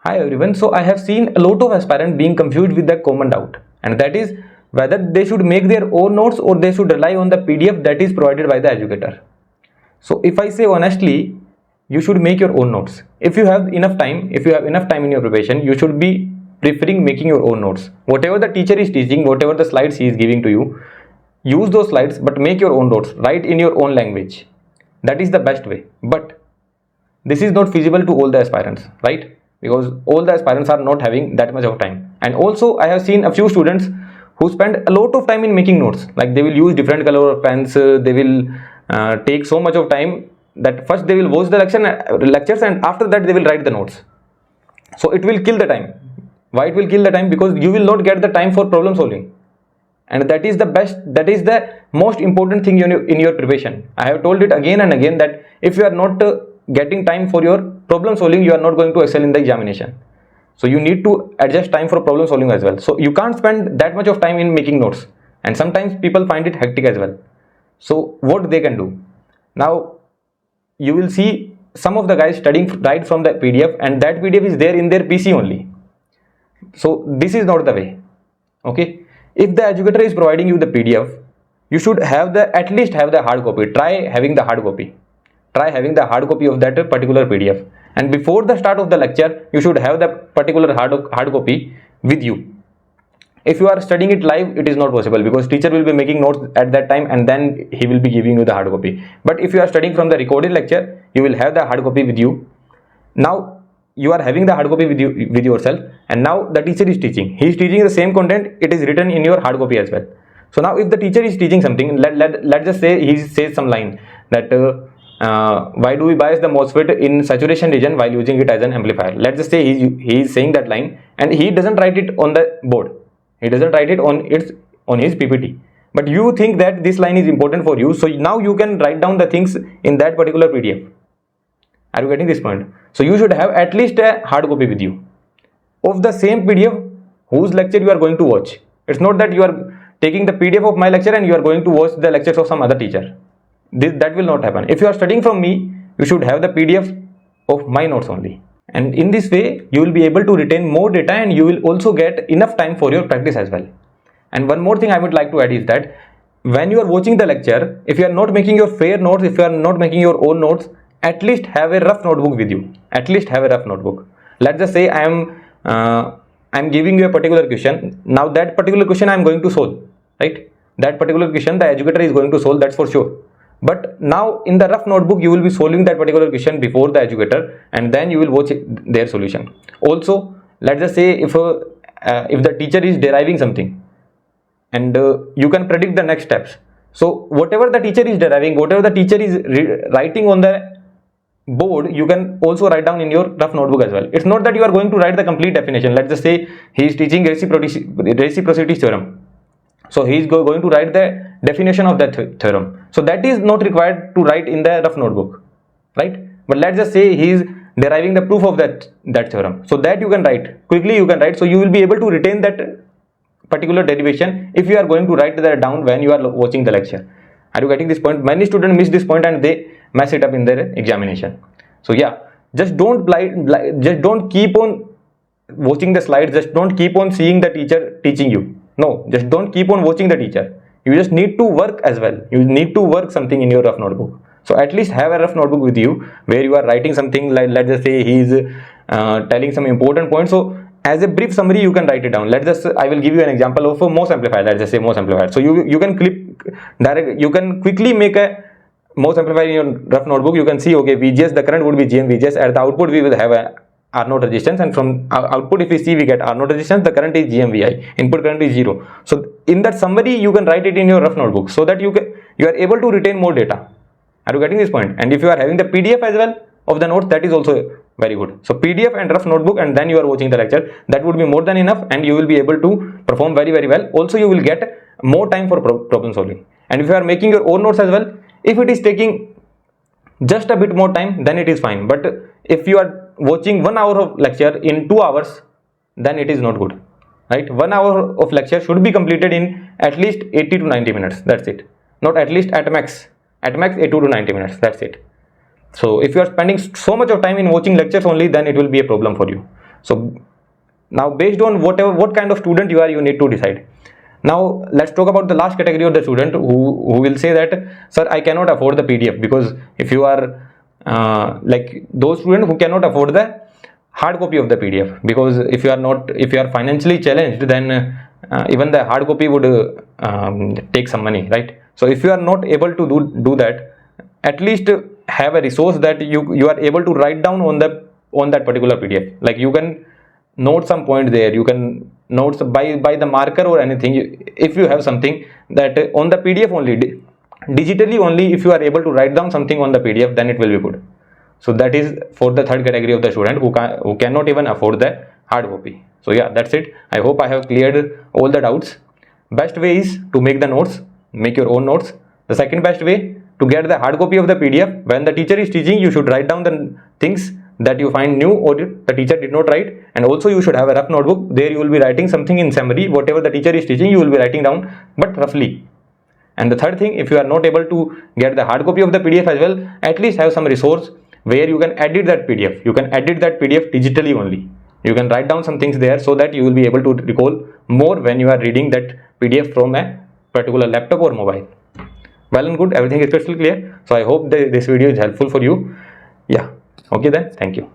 Hi everyone, so I have seen a lot of aspirants being confused with the common doubt, and that is whether they should make their own notes or they should rely on the PDF that is provided by the educator. So if I say honestly, you should make your own notes. If you have enough time in your preparation, you should be preferring making your own notes. Whatever the teacher is teaching, whatever the slides he is giving to you, use those slides but make your own notes, write in your own language. That is the best way. But this is not feasible to all the aspirants, right? Because all the aspirants are not having that much of time. And also I have seen a few students who spend a lot of time in making notes. Like they will use different color of pens, they will take so much of time that first they will watch the lectures and after that they will write the notes. So it will kill the time. Why it will kill the time? Because you will not get the time for problem solving. And that is the most important thing in your preparation. I have told it again and again that if you are not getting time for your problem solving, you are not going to excel in the examination. So you need to adjust time for problem solving as well. So you can't spend that much of time in making notes, and sometimes people find it hectic as well. So what they can do now, you will see some of the guys studying right from the PDF, and that PDF is there in their PC only. So this is not the way. Okay, if the educator is providing you the PDF, you should at least have the hard copy. Try having the hard copy of that particular PDF, and before the start of the lecture you should have the particular hard copy with you. If you are studying it live, it is not possible because teacher will be making notes at that time and then he will be giving you the hard copy. But if you are studying from the recorded lecture, you will have the hard copy with you. Now you are having the hard copy with yourself, and now the teacher is teaching. He is teaching the same content, it is written in your hard copy as well. So now if the teacher is teaching something, let's just say he says some line that why do we bias the MOSFET in saturation region while using it as an amplifier? Let's just say he is saying that line and he doesn't write it on the board. He doesn't write it on his PPT. But you think that this line is important for you, so now you can write down the things in that particular PDF. Are you getting this point? So you should have at least a hard copy with you of the same PDF whose lecture you are going to watch. It's not that you are taking the PDF of my lecture and you are going to watch the lectures of some other teacher. That will not happen. If you are studying from me, you should have the PDF of my notes only. And in this way, you will be able to retain more data and you will also get enough time for your practice as well. And one more thing I would like to add is that when you are watching the lecture, if you are not making your fair notes, if you are not making your own notes, at least have a rough notebook with you. At least have a rough notebook. Let's just say I am giving you a particular question. Now that particular question I am going to solve, right? That particular question the educator is going to solve, that's for sure. But now in the rough notebook you will be solving that particular question before the educator, and then you will watch their solution. Also, let's just say if the teacher is deriving something and you can predict the next steps. So whatever the teacher is deriving, whatever the teacher is writing on the board, you can also write down in your rough notebook as well. It's not that you are going to write the complete definition. Let's just say he is teaching reciprocity theorem. So he is going to write the definition of that theorem. So that is not required to write in the rough notebook, right? But let's just say he is deriving the proof of that theorem. So that you can write quickly. You can write. So you will be able to retain that particular derivation if you are going to write that down when you are watching the lecture. Are you getting this point? Many students miss this point and they mess it up in their examination. So yeah, just don't keep on watching the slides. Just don't keep on seeing the teacher teaching you. No, just don't keep on watching the teacher. You just need to work as well. You need to work something in your rough notebook. So at least have a rough notebook with you where you are writing something like, let's just say he is telling some important points. So as a brief summary, you can write it down. I will give you an example of a MOS amplifier. Let's just say MOS amplifier. So you can quickly make a MOS amplifier in your rough notebook. You can see, okay, VGS, the current would be GM VGS. At the output, we will have a R0 resistance, and from output if we see we get R0 resistance, the current is GMVI, input current is 0. So in that summary you can write it in your rough notebook so that you are able to retain more data. Are you getting this point? And if you are having the PDF as well of the notes, that is also very good. So PDF and rough notebook, and then you are watching the lecture, that would be more than enough and you will be able to perform very well. Also you will get more time for problem solving. And if you are making your own notes as well, if it is taking just a bit more time, then it is fine. But if you are watching 1 hour of lecture in 2 hours, then it is not good, right? 1 hour of lecture should be completed in at least 80 to 90 minutes. That's it. Not at least, at max 80 to 90 minutes. That's it. So if you are spending so much of time in watching lectures only, then it will be a problem for you. So now based on what kind of student you are, you need to decide. Now let's talk about the last category of the student who will say that, sir, I cannot afford the PDF. Because if you are like those students who cannot afford the hard copy of the PDF, because if you are financially challenged, then even the hard copy would take some money, right? So if you are not able to do that, at least have a resource that you are able to write down on that particular PDF. Like you can note some point there, you can notes by the marker or anything. If you have something that on the PDF only, digitally only, if you are able to write down something on the PDF, then it will be good. So that is for the third category of the student who cannot even afford the hard copy. So yeah, that's it. I hope I have cleared all the doubts. Best way is to make the notes, make your own notes. The second best way, to get the hard copy of the PDF, when the teacher is teaching, you should write down the things that you find new or the teacher did not write. And also you should have a rough notebook. There you will be writing something in summary. Whatever the teacher is teaching, you will be writing down, but roughly. And the third thing, if you are not able to get the hard copy of the PDF as well, at least have some resource where you can edit that PDF. You can edit that PDF digitally only. You can write down some things there so that you will be able to recall more when you are reading that PDF from a particular laptop or mobile. Well and good, everything is crystal clear. So I hope this video is helpful for you. Yeah, okay then, thank you.